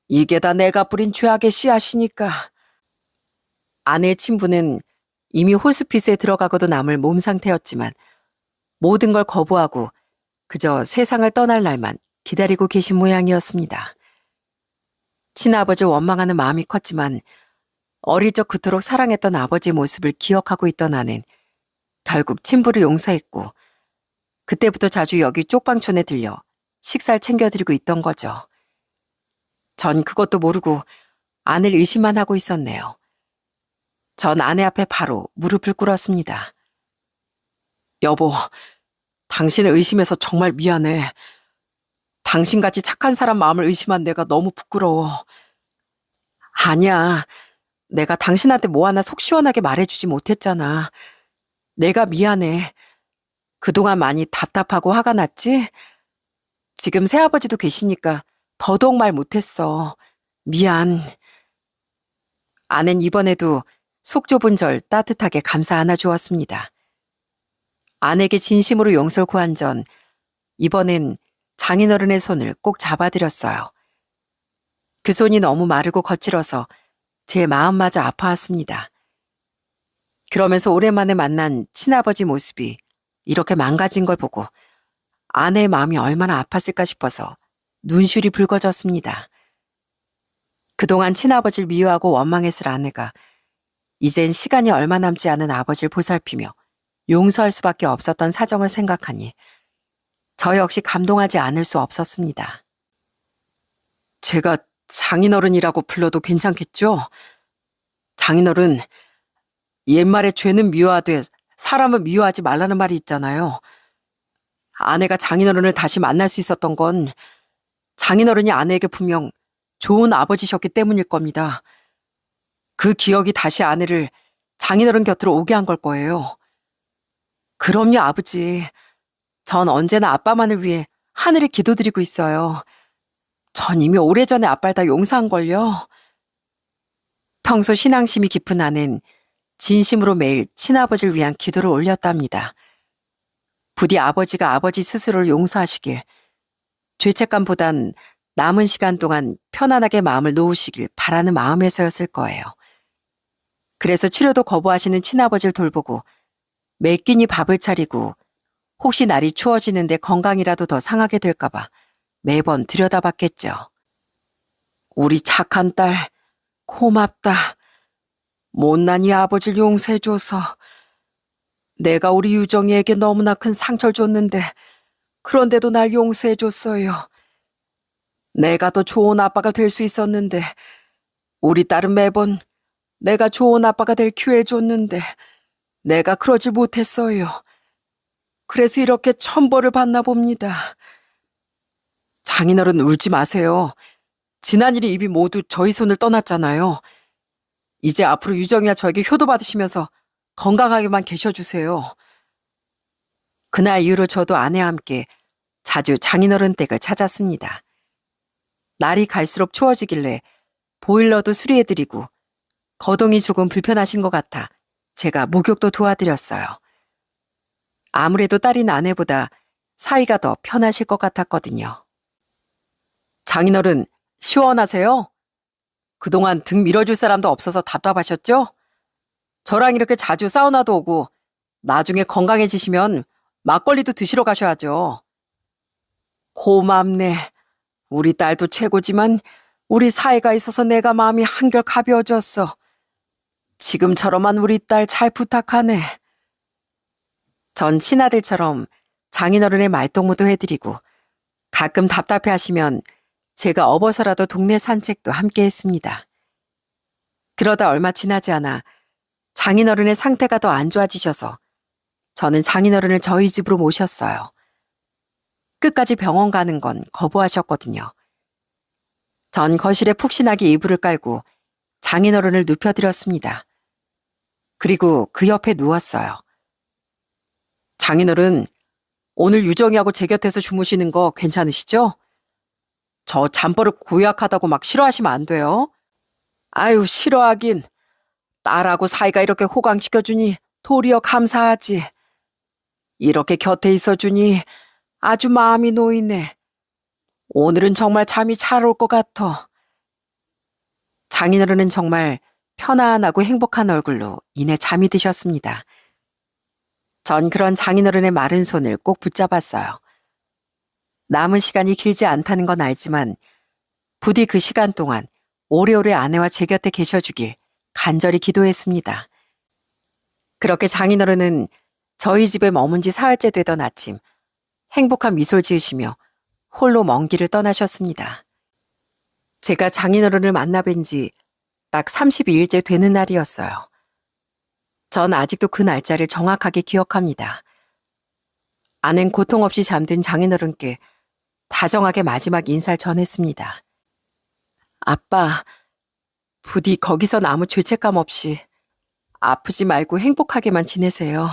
S1: 이게 다 내가 뿌린 죄악의 씨앗이니까. 아내의 친부는 이미 호스피스에 들어가고도 남을 몸 상태였지만 모든 걸 거부하고 그저 세상을 떠날 날만 기다리고 계신 모양이었습니다. 친아버지 원망하는 마음이 컸지만 어릴 적 그토록 사랑했던 아버지의 모습을 기억하고 있던 아내는 결국 친부를 용서했고 그때부터 자주 여기 쪽방촌에 들려 식사를 챙겨드리고 있던 거죠. 전 그것도 모르고 아내를 의심만 하고 있었네요. 전 아내 앞에 바로 무릎을 꿇었습니다. 여보, 당신을 의심해서 정말 미안해. 당신같이 착한 사람 마음을 의심한 내가 너무 부끄러워. 아니야. 내가 당신한테 뭐 하나 속 시원하게 말해주지 못했잖아. 내가 미안해. 그동안 많이 답답하고 화가 났지? 지금 새아버지도 계시니까 더더욱 말 못했어. 미안. 아낸 이번에도 속 좁은 절 따뜻하게 감싸 안아주었습니다. 아내에게 진심으로 용서를 구한 전 이번엔 장인어른의 손을 꼭 잡아드렸어요. 그 손이 너무 마르고 거칠어서 제 마음마저 아파왔습니다. 그러면서 오랜만에 만난 친아버지 모습이 이렇게 망가진 걸 보고 아내의 마음이 얼마나 아팠을까 싶어서 눈시울이 붉어졌습니다. 그동안 친아버지를 미워하고 원망했을 아내가 이젠 시간이 얼마 남지 않은 아버지를 보살피며 용서할 수밖에 없었던 사정을 생각하니 저 역시 감동하지 않을 수 없었습니다. 제가 장인어른이라고 불러도 괜찮겠죠? 장인어른, 옛말에 죄는 미워하되 사람은 미워하지 말라는 말이 있잖아요. 아내가 장인어른을 다시 만날 수 있었던 건 장인어른이 아내에게 분명 좋은 아버지셨기 때문일 겁니다. 그 기억이 다시 아내를 장인어른 곁으로 오게 한 걸 거예요. 그럼요, 아버지. 전 언제나 아빠만을 위해 하늘에 기도드리고 있어요. 전 이미 오래전에 아빠를 다 용서한걸요. 평소 신앙심이 깊은 아내는 진심으로 매일 친아버지를 위한 기도를 올렸답니다. 부디 아버지가 아버지 스스로를 용서하시길, 죄책감보단 남은 시간 동안 편안하게 마음을 놓으시길 바라는 마음에서였을 거예요. 그래서 치료도 거부하시는 친아버지를 돌보고 매 끼니 밥을 차리고 혹시 날이 추워지는데 건강이라도 더 상하게 될까봐 매번 들여다봤겠죠. 우리 착한 딸, 고맙다. 못난 이 아버지를 용서해줘서. 내가 우리 유정이에게 너무나 큰 상처를 줬는데 그런데도 날 용서해줬어요. 내가 더 좋은 아빠가 될 수 있었는데 우리 딸은 매번 내가 좋은 아빠가 될 기회를 줬는데 내가 그러지 못했어요. 그래서 이렇게 천벌을 받나 봅니다. 장인어른 울지 마세요. 지난 일이 이미 모두 저희 손을 떠났잖아요. 이제 앞으로 유정이와 저에게 효도받으시면서 건강하게만 계셔주세요. 그날 이후로 저도 아내와 함께 자주 장인어른 댁을 찾았습니다. 날이 갈수록 추워지길래 보일러도 수리해드리고 거동이 조금 불편하신 것 같아 제가 목욕도 도와드렸어요. 아무래도 딸인 아내보다 사이가 더 편하실 것 같았거든요. 장인어른, 시원하세요? 그동안 등 밀어줄 사람도 없어서 답답하셨죠? 저랑 이렇게 자주 사우나도 오고 나중에 건강해지시면 막걸리도 드시러 가셔야죠. 고맙네. 우리 딸도 최고지만 우리 사이가 있어서 내가 마음이 한결 가벼워졌어. 지금처럼만 우리 딸 잘 부탁하네. 전 친아들처럼 장인어른의 말동무도 해드리고 가끔 답답해하시면 제가 업어서라도 동네 산책도 함께 했습니다. 그러다 얼마 지나지 않아 장인어른의 상태가 더 안 좋아지셔서 저는 장인어른을 저희 집으로 모셨어요. 끝까지 병원 가는 건 거부하셨거든요. 전 거실에 푹신하게 이불을 깔고 장인어른을 눕혀드렸습니다. 그리고 그 옆에 누웠어요. 장인어른, 오늘 유정이하고 제 곁에서 주무시는 거 괜찮으시죠? 저 잠버릇 고약하다고 막 싫어하시면 안 돼요. 아유, 싫어하긴. 딸하고 사이가 이렇게 호강시켜주니 도리어 감사하지. 이렇게 곁에 있어주니 아주 마음이 놓이네. 오늘은 정말 잠이 잘 올 것 같아. 장인어른은 정말 편안하고 행복한 얼굴로 이내 잠이 드셨습니다. 전 그런 장인어른의 마른 손을 꼭 붙잡았어요. 남은 시간이 길지 않다는 건 알지만 부디 그 시간 동안 오래오래 아내와 제 곁에 계셔주길 간절히 기도했습니다. 그렇게 장인어른은 저희 집에 머문 지 사흘째 되던 아침 행복한 미소를 지으시며 홀로 먼 길을 떠나셨습니다. 제가 장인어른을 만나 뵌 지 딱 32일째 되는 날이었어요. 전 아직도 그 날짜를 정확하게 기억합니다. 아낸 고통 없이 잠든 장인어른께 다정하게 마지막 인사를 전했습니다. 아빠, 부디 거기선 아무 죄책감 없이 아프지 말고 행복하게만 지내세요.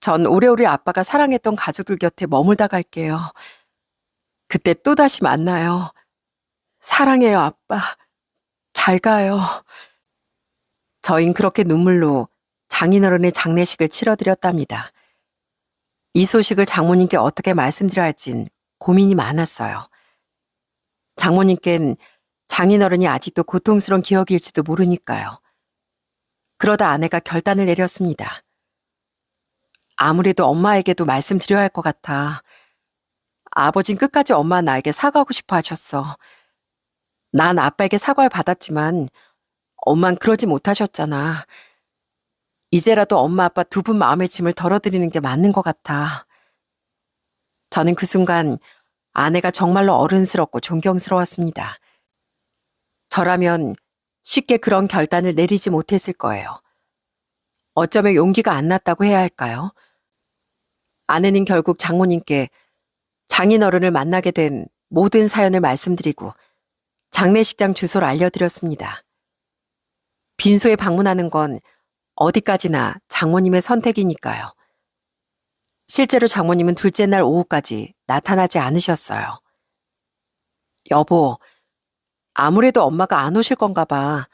S1: 전 오래오래 아빠가 사랑했던 가족들 곁에 머물다 갈게요. 그때 또다시 만나요. 사랑해요, 아빠. 잘 가요. 저흰 그렇게 눈물로 장인어른의 장례식을 치러드렸답니다. 이 소식을 장모님께 어떻게 말씀드려야 할진 고민이 많았어요. 장모님께는 장인어른이 아직도 고통스러운 기억일지도 모르니까요. 그러다 아내가 결단을 내렸습니다. 아무래도 엄마에게도 말씀드려야 할 것 같아. 아버진 끝까지 엄마 나에게 사과하고 싶어 하셨어. 난 아빠에게 사과를 받았지만 엄만 그러지 못하셨잖아. 이제라도 엄마 아빠 두 분 마음의 짐을 덜어드리는 게 맞는 것 같아. 저는 그 순간 아내가 정말로 어른스럽고 존경스러웠습니다. 저라면 쉽게 그런 결단을 내리지 못했을 거예요. 어쩌면 용기가 안 났다고 해야 할까요? 아내는 결국 장모님께 장인어른을 만나게 된 모든 사연을 말씀드리고 장례식장 주소를 알려드렸습니다. 빈소에 방문하는 건 어디까지나 장모님의 선택이니까요. 실제로 장모님은 둘째 날 오후까지 나타나지 않으셨어요. 여보, 아무래도 엄마가 안 오실 건가 봐.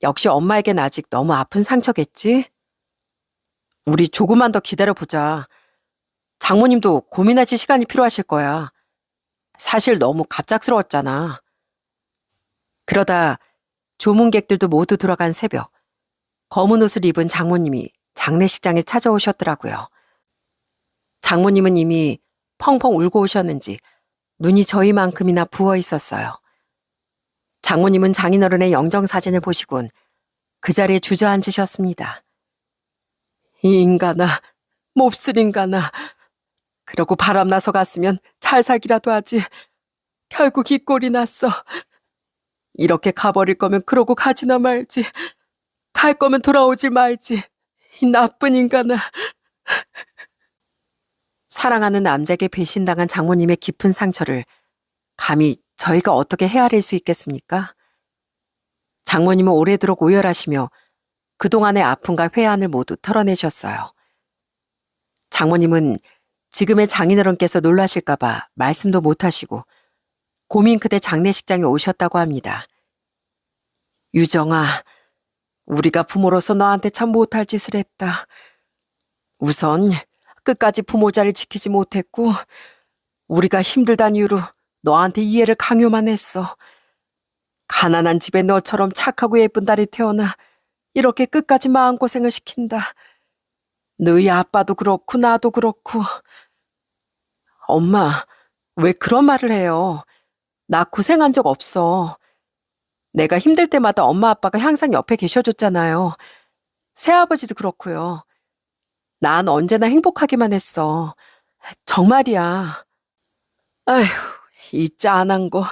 S1: 역시 엄마에겐 아직 너무 아픈 상처겠지? 우리 조금만 더 기다려보자. 장모님도 고민하실 시간이 필요하실 거야. 사실 너무 갑작스러웠잖아. 그러다 조문객들도 모두 들어간 새벽, 검은 옷을 입은 장모님이 장례식장에 찾아오셨더라고요. 장모님은 이미 펑펑 울고 오셨는지 눈이 저희만큼이나 부어 있었어요. 장모님은 장인어른의 영정사진을 보시곤 그 자리에 주저앉으셨습니다. 이 인간아, 몹쓸 인간아. 그러고 바람나서 갔으면 잘 살기라도 하지. 결국 이 꼴이 났어. 이렇게 가버릴 거면 그러고 가지나 말지. 갈 거면 돌아오지 말지. 이 나쁜 인간아. 사랑하는 남자에게 배신당한 장모님의 깊은 상처를 감히 저희가 어떻게 헤아릴 수 있겠습니까? 장모님은 오래도록 오열하시며 그동안의 아픔과 회한을 모두 털어내셨어요. 장모님은 지금의 장인어른께서 놀라실까봐 말씀도 못하시고 고민 끝에 장례식장에 오셨다고 합니다. 유정아, 우리가 부모로서 너한테 참 못할 짓을 했다. 우선 끝까지 부모 자리를 지키지 못했고 우리가 힘들단 이유로 너한테 이해를 강요만 했어. 가난한 집에 너처럼 착하고 예쁜 딸이 태어나 이렇게 끝까지 마음고생을 시킨다. 너희 아빠도 그렇고 나도 그렇고. 엄마, 왜 그런 말을 해요? 나 고생한 적 없어. 내가 힘들 때마다 엄마 아빠가 항상 옆에 계셔줬잖아요. 새아버지도 그렇고요. 난 언제나 행복하기만 했어. 정말이야. 아휴, 이 짠한 거.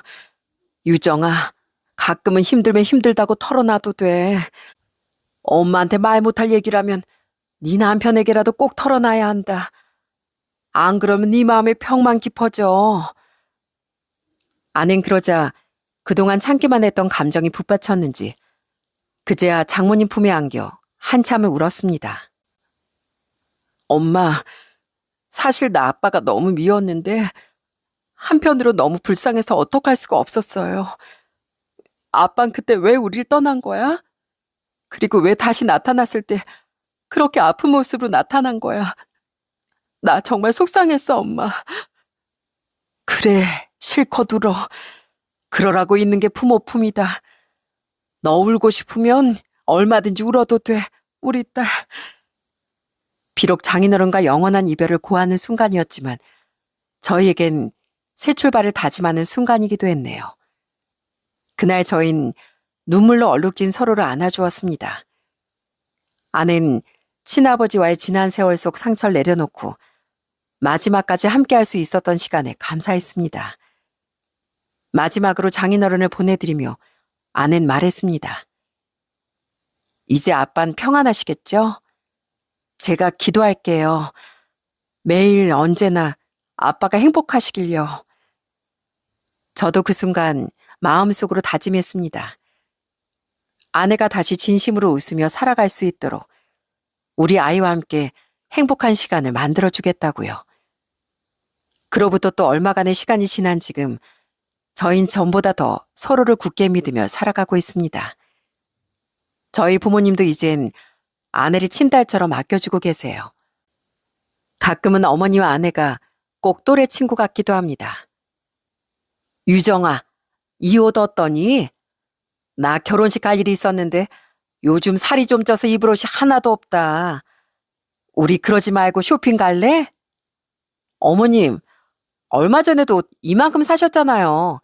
S1: 유정아, 가끔은 힘들면 힘들다고 털어놔도 돼. 엄마한테 말 못할 얘기라면 네 남편에게라도 꼭 털어놔야 한다. 안 그러면 네 마음에 벽만 깊어져. 아낸 그러자 그동안 참기만 했던 감정이 북받쳤는지 그제야 장모님 품에 안겨 한참을 울었습니다. 엄마, 사실 나 아빠가 너무 미웠는데 한편으로 너무 불쌍해서 어떡할 수가 없었어요. 아빤 그때 왜 우릴 떠난 거야? 그리고 왜 다시 나타났을 때 그렇게 아픈 모습으로 나타난 거야? 나 정말 속상했어, 엄마. 그래, 실컷 울어. 그러라고 있는 게 부모 품이다. 너 울고 싶으면 얼마든지 울어도 돼, 우리 딸. 비록 장인어른과 영원한 이별을 고하는 순간이었지만 저희에겐 새 출발을 다짐하는 순간이기도 했네요. 그날 저흰 눈물로 얼룩진 서로를 안아주었습니다. 아낸 친아버지와의 지난 세월 속 상처를 내려놓고 마지막까지 함께할 수 있었던 시간에 감사했습니다. 마지막으로 장인어른을 보내드리며 아낸 말했습니다. 이제 아빤 평안하시겠죠? 제가 기도할게요. 매일 언제나 아빠가 행복하시길요. 저도 그 순간 마음속으로 다짐했습니다. 아내가 다시 진심으로 웃으며 살아갈 수 있도록 우리 아이와 함께 행복한 시간을 만들어주겠다고요. 그로부터 또 얼마간의 시간이 지난 지금 저흰 전보다 더 서로를 굳게 믿으며 살아가고 있습니다. 저희 부모님도 이젠 아내를 친딸처럼 아껴주고 계세요. 가끔은 어머니와 아내가 꼭 또래 친구 같기도 합니다. 유정아, 이 옷 어떠니? 나 결혼식 갈 일이 있었는데 요즘 살이 좀 쪄서 입을 옷이 하나도 없다. 우리 그러지 말고 쇼핑 갈래? 어머님, 얼마 전에도 이만큼 사셨잖아요.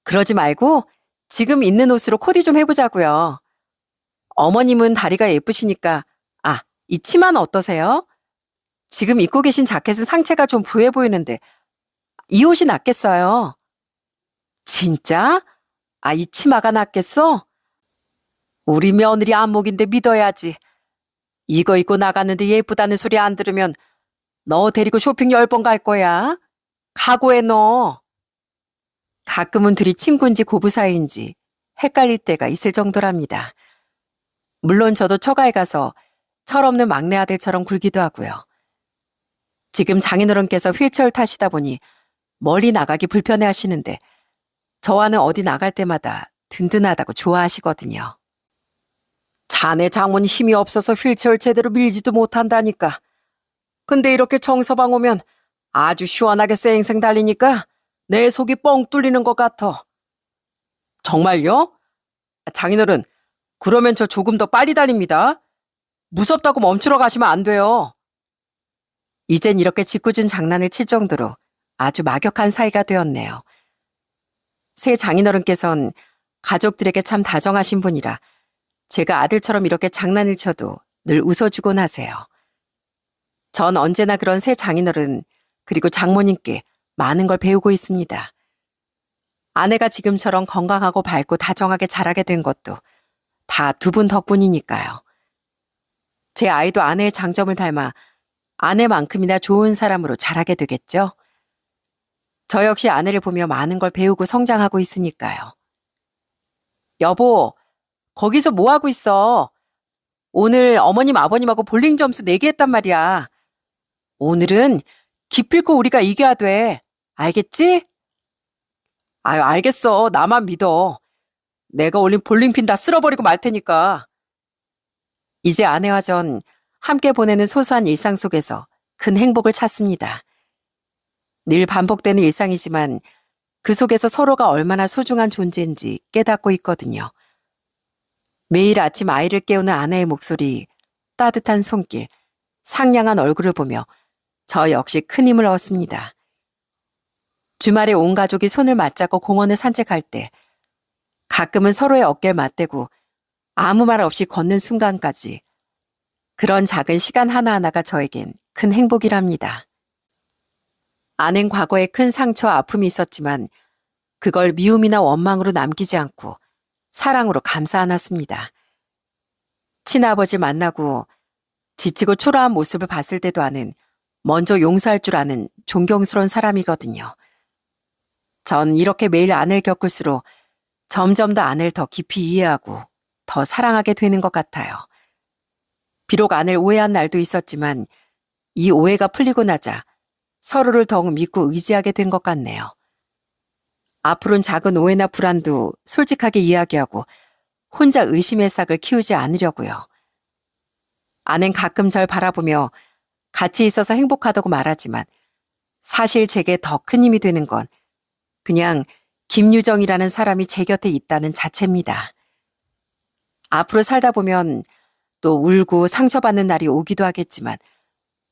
S1: 그러지 말고 지금 있는 옷으로 코디 좀 해보자고요. 어머님은 다리가 예쁘시니까, 이 치마는 어떠세요? 지금 입고 계신 자켓은 상체가 좀 부해 보이는데 이 옷이 낫겠어요. 진짜? 이 치마가 낫겠어? 우리 며느리 안목인데 믿어야지. 이거 입고 나갔는데 예쁘다는 소리 안 들으면 너 데리고 쇼핑 10번 갈 거야. 각오해 너. 가끔은 둘이 친구인지 고부 사이인지 헷갈릴 때가 있을 정도랍니다. 물론 저도 처가에 가서 철없는 막내 아들처럼 굴기도 하고요. 지금 장인어른께서 휠체어를 타시다 보니 멀리 나가기 불편해 하시는데 저와는 어디 나갈 때마다 든든하다고 좋아하시거든요. 자네 장모는 힘이 없어서 휠체어를 제대로 밀지도 못한다니까. 근데 이렇게 정서방 오면 아주 시원하게 쌩쌩 달리니까 내 속이 뻥 뚫리는 것 같아. 정말요? 장인어른, 그러면 저 조금 더 빨리 달립니다. 무섭다고 멈추러 가시면 안 돼요. 이젠 이렇게 짓궂은 장난을 칠 정도로 아주 막역한 사이가 되었네요. 새 장인어른께선 가족들에게 참 다정하신 분이라 제가 아들처럼 이렇게 장난을 쳐도 늘 웃어주곤 하세요. 전 언제나 그런 새 장인어른 그리고 장모님께 많은 걸 배우고 있습니다. 아내가 지금처럼 건강하고 밝고 다정하게 자라게 된 것도 다 두 분 덕분이니까요. 제 아이도 아내의 장점을 닮아 아내만큼이나 좋은 사람으로 자라게 되겠죠? 저 역시 아내를 보며 많은 걸 배우고 성장하고 있으니까요. 여보, 거기서 뭐 하고 있어? 오늘 어머님 아버님하고 볼링 점수 내기했단 말이야. 오늘은 기필코 우리가 이겨야 돼. 알겠지? 알겠어. 나만 믿어. 내가 올린 볼링핀 다 쓸어버리고 말 테니까. 이제 아내와 전 함께 보내는 소소한 일상 속에서 큰 행복을 찾습니다. 늘 반복되는 일상이지만 그 속에서 서로가 얼마나 소중한 존재인지 깨닫고 있거든요. 매일 아침 아이를 깨우는 아내의 목소리, 따뜻한 손길, 상냥한 얼굴을 보며 저 역시 큰 힘을 얻습니다. 주말에 온 가족이 손을 맞잡고 공원을 산책할 때 가끔은 서로의 어깨를 맞대고 아무 말 없이 걷는 순간까지 그런 작은 시간 하나하나가 저에겐 큰 행복이랍니다. 아낸 과거에 큰 상처와 아픔이 있었지만 그걸 미움이나 원망으로 남기지 않고 사랑으로 감싸 안았습니다. 친아버지 만나고 지치고 초라한 모습을 봤을 때도 아는 먼저 용서할 줄 아는 존경스러운 사람이거든요. 전 이렇게 매일 아내를 겪을수록 점점 더 아내를 더 깊이 이해하고 더 사랑하게 되는 것 같아요. 비록 아내를 오해한 날도 있었지만 이 오해가 풀리고 나자 서로를 더욱 믿고 의지하게 된 것 같네요. 앞으로는 작은 오해나 불안도 솔직하게 이야기하고 혼자 의심의 싹을 키우지 않으려고요. 아낸 가끔 절 바라보며 같이 있어서 행복하다고 말하지만 사실 제게 더 큰 힘이 되는 건 그냥 김유정이라는 사람이 제 곁에 있다는 자체입니다. 앞으로 살다 보면 또 울고 상처받는 날이 오기도 하겠지만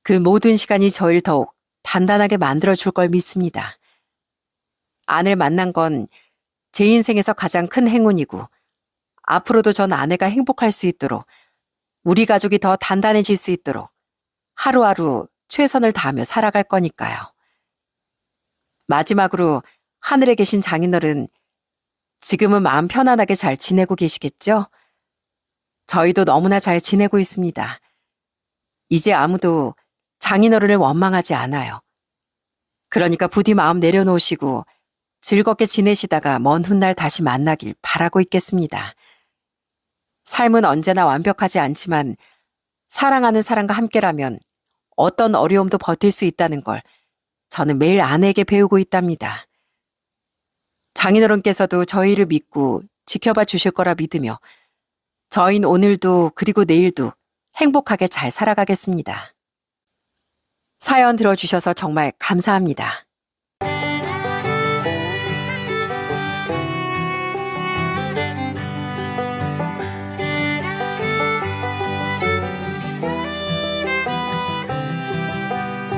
S1: 그 모든 시간이 저를 더욱 단단하게 만들어줄 걸 믿습니다. 아내를 만난 건 제 인생에서 가장 큰 행운이고 앞으로도 전 아내가 행복할 수 있도록 우리 가족이 더 단단해질 수 있도록 하루하루 최선을 다하며 살아갈 거니까요. 마지막으로 하늘에 계신 장인어른, 지금은 마음 편안하게 잘 지내고 계시겠죠? 저희도 너무나 잘 지내고 있습니다. 이제 아무도 장인어른을 원망하지 않아요. 그러니까 부디 마음 내려놓으시고 즐겁게 지내시다가 먼 훗날 다시 만나길 바라고 있겠습니다. 삶은 언제나 완벽하지 않지만 사랑하는 사람과 함께라면 어떤 어려움도 버틸 수 있다는 걸 저는 매일 아내에게 배우고 있답니다. 장인어른께서도 저희를 믿고 지켜봐 주실 거라 믿으며 저흰 오늘도 그리고 내일도 행복하게 잘 살아가겠습니다. 사연 들어주셔서 정말 감사합니다.